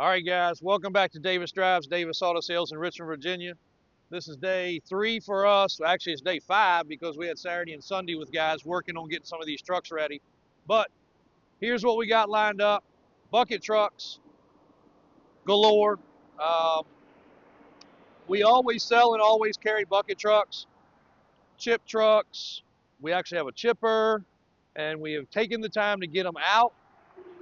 All right, guys, welcome back to Davis Drives, Davis Auto Sales in Richmond, Virginia. This is day 3 for us. Actually, it's day 5 because we had Saturday and Sunday with guys working on getting some of these trucks ready. But here's what we got lined up. Bucket trucks galore. Um, we always sell and always carry bucket trucks, chip trucks. We actually have a chipper, and we have taken the time to get them out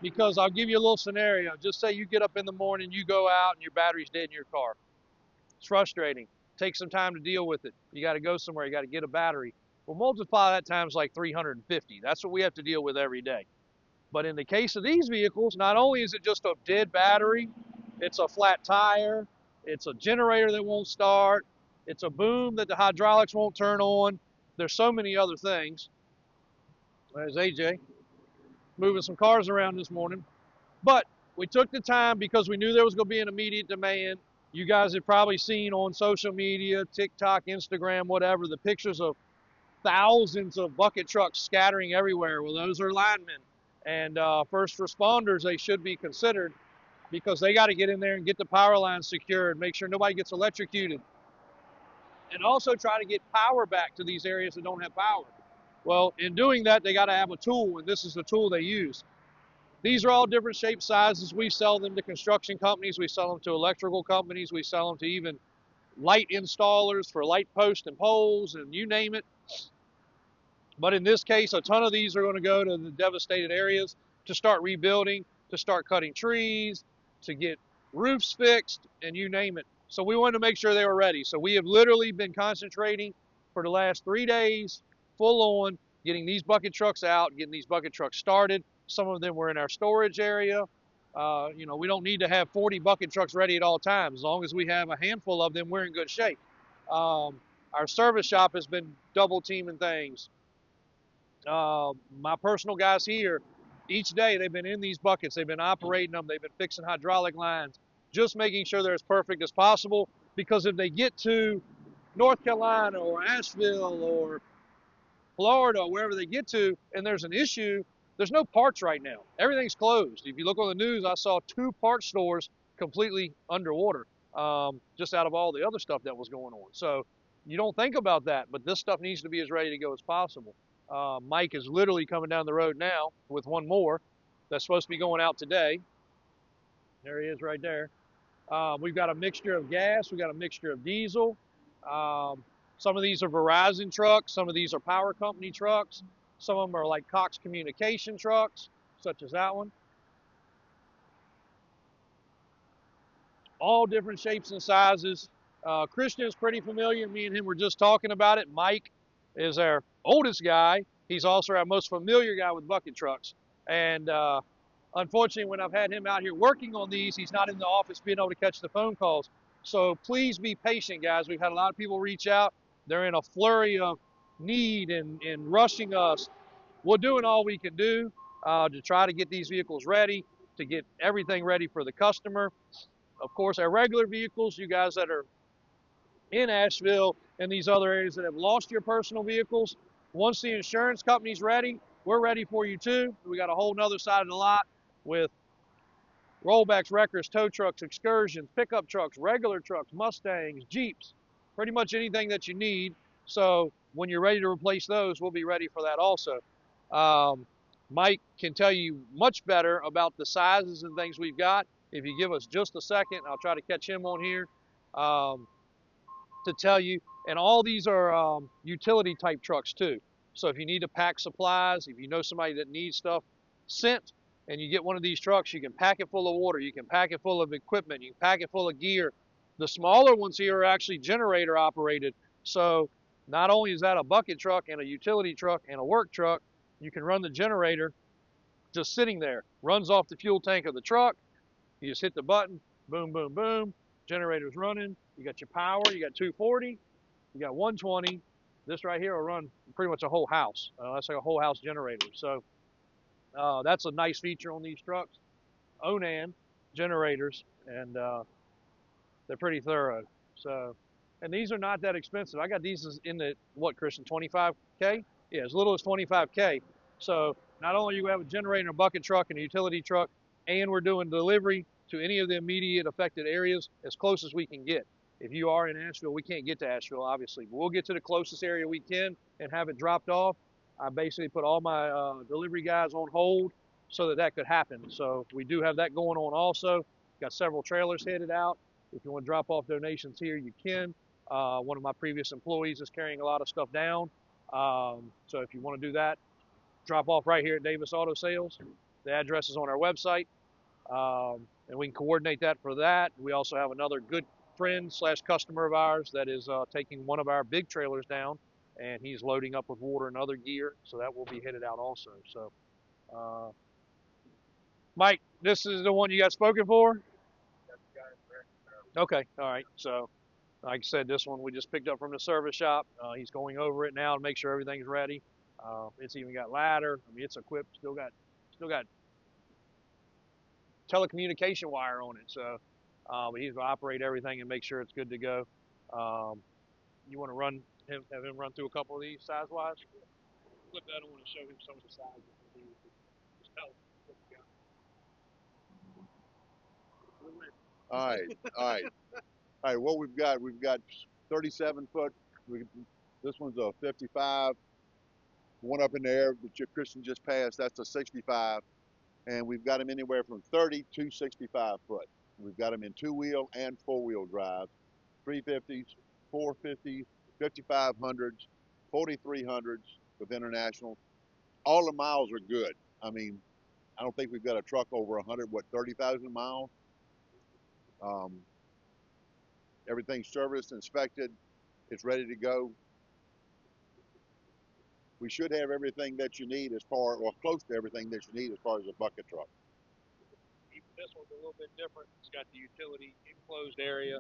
because I'll give you a little scenario. Just say you get up in the morning, you go out, and your battery's dead in your car. It's frustrating. Take some time to deal with it. You got to go somewhere. You got to get a battery. Well, multiply that times like 350. That's what we have to deal with every day. But in the case of these vehicles, not only is it just a dead battery, it's a flat tire, it's a generator that won't start, it's a boom that the hydraulics won't turn on. There's so many other things. There's AJ moving some cars around this morning. But we took the time because we knew there was going to be an immediate demand. You guys have probably seen on social media, TikTok, Instagram, whatever, the pictures of thousands of bucket trucks scattering everywhere. Well, those are linemen and first responders. They should be considered because they got to get in there and get the power lines secured, make sure nobody gets electrocuted, and also try to get power back to these areas that don't have power. Well, in doing that, they got to have a tool, and this is the tool they use. These are all different shapes, sizes. We sell them to construction companies. We sell them to electrical companies. We sell them to even light installers for light posts and poles and you name it. But in this case, a ton of these are going to go to the devastated areas to start rebuilding, to start cutting trees, to get roofs fixed, and you name it. So we wanted to make sure they were ready. So we have literally been concentrating for the last 3 days, full on, getting these bucket trucks out, getting these bucket trucks started. Some of them were in our storage area. We don't need to have 40 bucket trucks ready at all times. As long as we have a handful of them, we're in good shape. Our service shop has been double teaming things. My personal guys here, each day they've been in these buckets. They've been operating them. They've been fixing hydraulic lines, just making sure they're as perfect as possible. Because if they get to North Carolina or Asheville or Florida, wherever they get to, and there's an issue, there's no parts right now. Everything's closed. If you look on the news, I saw 2 parts stores completely underwater, just out of all the other stuff that was going on. So you don't think about that, but this stuff needs to be as ready to go as possible. Mike is literally coming down the road now with one more that's supposed to be going out today. There he is right there. We've got a mixture of gas. We've got a mixture of diesel. Some of these are Verizon trucks. Some of these are power company trucks. Some of them are like Cox Communication trucks, such as that one. All different shapes and sizes. Christian is pretty familiar. Me and him were just talking about it. Mike is our oldest guy. He's also our most familiar guy with bucket trucks. And unfortunately, when I've had him out here working on these, he's not in the office being able to catch the phone calls. So please be patient, guys. We've had a lot of people reach out. They're in a flurry of need and rushing us. We're doing all we can do to try to get these vehicles ready, to get everything ready for the customer. Of course, our regular vehicles, you guys that are in Asheville and these other areas that have lost your personal vehicles, once the insurance company's ready, we're ready for you too. We got a whole nother side of the lot with rollbacks, wreckers, tow trucks, excursions, pickup trucks, regular trucks, Mustangs, Jeeps, pretty much anything that you need. So when you're ready to replace those, we'll be ready for that also. Mike can tell you much better about the sizes and things we've got. If you give us just a second, I'll try to catch him on here to tell you. And all these are utility type trucks too. So if you need to pack supplies, if you know somebody that needs stuff sent, and you get one of these trucks, you can pack it full of water, you can pack it full of equipment, you can pack it full of gear. The smaller ones here are actually generator operated. So not only is that a bucket truck and a utility truck and a work truck, you can run the generator just sitting there. Runs off the fuel tank of the truck. You just hit the button, boom, boom, boom. Generator's running. You got your power, you got 240, you got 120. This right here will run pretty much a whole house. That's like a whole house generator. So that's a nice feature on these trucks. Onan generators, and they're pretty thorough. So, and these are not that expensive. I got these in the, what, Christian, 25K? Yeah, as little as 25K. So not only do you have a generator, a bucket truck, and a utility truck, and we're doing delivery to any of the immediate affected areas as close as we can get. If you are in Asheville, we can't get to Asheville, obviously, but we'll get to the closest area we can and have it dropped off. I basically put all my delivery guys on hold so that that could happen. So we do have that going on also. Got several trailers headed out. If you want to drop off donations here, you can. One of my previous employees is carrying a lot of stuff down. So if you want to do that, drop off right here at Davis Auto Sales. The address is on our website, and we can coordinate that for that. We also have another good friend slash customer of ours that is taking one of our big trailers down, and he's loading up with water and other gear, so that will be headed out also. So, Mike, this is the one you got spoken for? Okay, all right. So, like I said, this one we just picked up from the service shop. He's going over it now to make sure everything's ready. It's even got ladder. I mean, it's equipped. Still got telecommunication wire on it. So, but he's gonna operate everything and make sure it's good to go. You want to have him run through a couple of these size wise? Flip that on and show him some of the sizes. Just tell him what we got. All right, all right, all right. What we've got 37 foot. This one's a 55. One up in the air that Christian just passed, that's a 65. And we've got them anywhere from 30 to 65 foot. We've got them in two-wheel and four-wheel drive, 350s, 450s, 5500s, 4300s with international. All the miles are good. I mean, I don't think we've got a truck over 30,000 miles. Everything's serviced, inspected, it's ready to go. We should have everything that you need or close to everything that you need as far as a bucket truck. Even this one's a little bit different. It's got the utility enclosed area.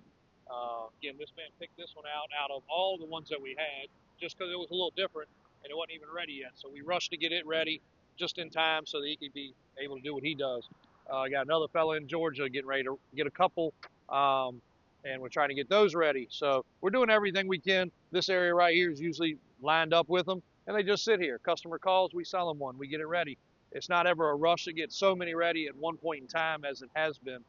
Again, this man picked this one out of all the ones that we had just because it was a little different and it wasn't even ready yet. So we rushed to get it ready just in time so that he could be able to do what he does. I got another fella in Georgia getting ready to get a couple, and we're trying to get those ready. So we're doing everything we can. This area right here is usually lined up with them, and they just sit here. Customer calls, we sell them one, we get it ready. It's not ever a rush to get so many ready at one point in time as it has been.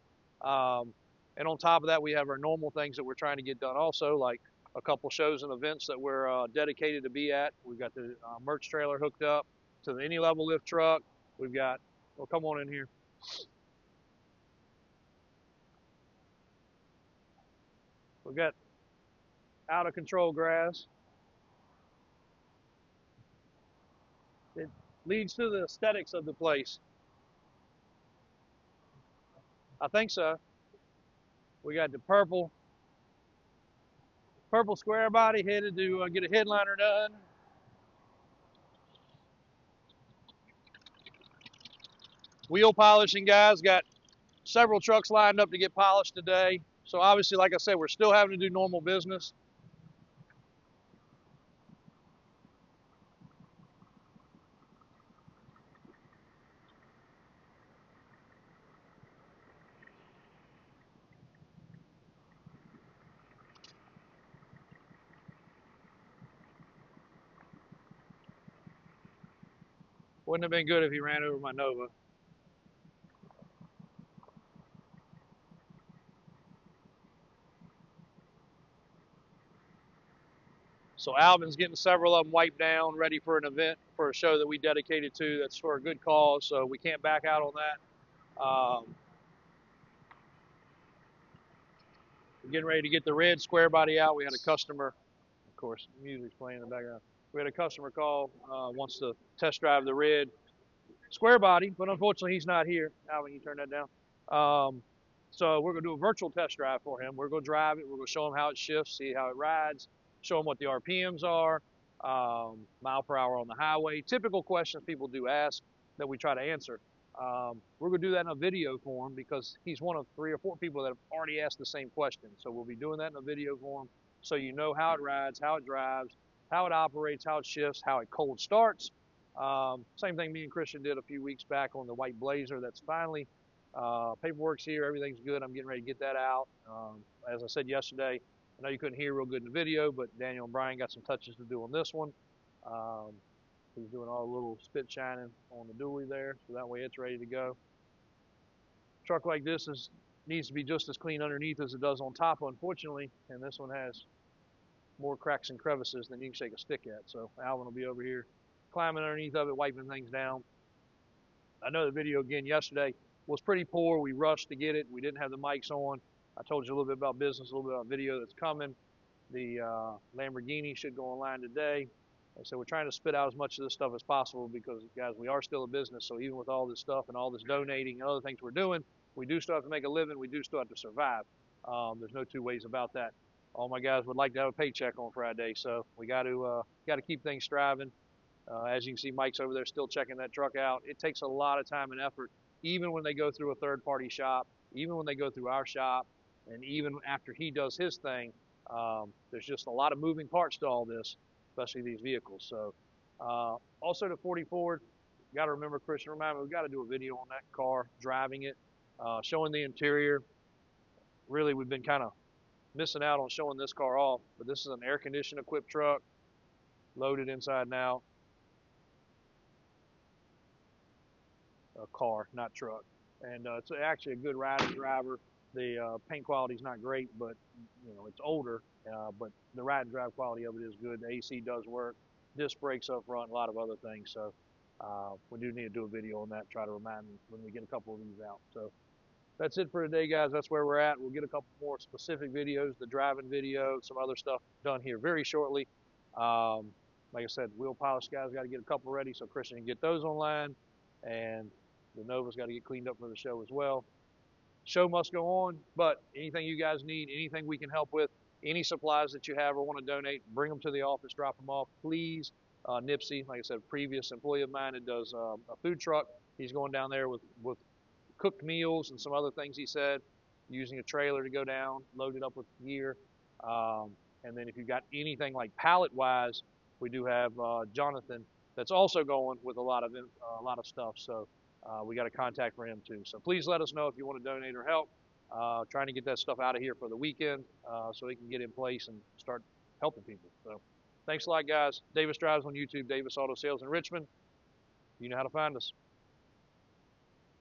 And on top of that, we have our normal things that we're trying to get done also, like a couple shows and events that we're dedicated to be at. We've got the merch trailer hooked up to the any level lift truck. We've got, well, come on in here. We've got out of control grass. It leads to the aesthetics of the place. I think so. We got the purple square body headed to get a headliner done. Wheel polishing guys got several trucks lined up to get polished today. So obviously, like I said, we're still having to do normal business. Wouldn't have been good if he ran over my Nova. So Alvin's getting several of them wiped down, ready for an event, for a show that we dedicated to. That's for a good cause, so we can't back out on that. We're getting ready to get the red square body out. We had a customer, of course, music's playing in the background. We had a customer call, wants to test drive the red square body, but unfortunately he's not here. Alvin, you turn that down. So we're going to do a virtual test drive for him. We're going to drive it. We're going to show him how it shifts, see how it rides, show him what the RPMs are, mile per hour on the highway. Typical questions people do ask that we try to answer. We're going to do that in a video form because he's one of 3 or 4 people that have already asked the same question. So we'll be doing that in a video form so you know how it rides, how it drives, how it operates, how it shifts, how it cold starts. Same thing me and Christian did a few weeks back on the white Blazer. That's finally, paperwork's here, everything's good. I'm getting ready to get that out. As I said yesterday, I know you couldn't hear real good in the video, but Daniel and Brian got some touches to do on this one. He's doing all the little spit shining on the dually there, so that way it's ready to go. Truck like this is needs to be just as clean underneath as it does on top, unfortunately. And this one has more cracks and crevices than you can shake a stick at. So Alvin will be over here climbing underneath of it, wiping things down. I know the video again yesterday was pretty poor. We rushed to get it. We didn't have the mics on. I told you a little bit about business, a little bit about video that's coming. The Lamborghini should go online today. And so we're trying to spit out as much of this stuff as possible because, guys, we are still a business. So even with all this stuff and all this donating and other things we're doing, we do still have to make a living. We do still have to survive. There's no two ways about that. All my guys would like to have a paycheck on Friday, so we got to keep things striving. As you can see, Mike's over there still checking that truck out. It takes a lot of time and effort, even when they go through a third-party shop, even when they go through our shop, and even after he does his thing. There's just a lot of moving parts to all this, especially these vehicles. So, also the 40 Ford, got to remember, Christian, remind me, we've got to do a video on that car, driving it, showing the interior. Really, we've been kind of missing out on showing this car off, but this is an air-conditioned equipped truck, loaded inside and out. A car, not truck. And it's actually a good ride and driver. The paint quality is not great, but it's older. But the ride and drive quality of it is good. The AC does work. Disc brakes up front, a lot of other things. So we do need to do a video on that. Try to remind me when we get a couple of these out. So that's it for today, guys. That's where we're at. We'll get a couple more specific videos, the driving video, some other stuff done here very shortly. Like I said, wheel polish guys got to get a couple ready so Christian can get those online, and the Nova's got to get cleaned up for the show as well. Show must go on, but anything you guys need, anything we can help with, any supplies that you have or want to donate, bring them to the office, drop them off, please. Nipsey, like I said, previous employee of mine that does a food truck. He's going down there with cooked meals and some other things, he said, using a trailer to go down, loaded up with gear. And then if you've got anything like pallet-wise, we do have Jonathan that's also going with a lot of stuff. So we got a contact for him too. So please let us know if you want to donate or help. Trying to get that stuff out of here for the weekend so he can get in place and start helping people. So thanks a lot, guys. Davis Drives on YouTube, Davis Auto Sales in Richmond. You know how to find us.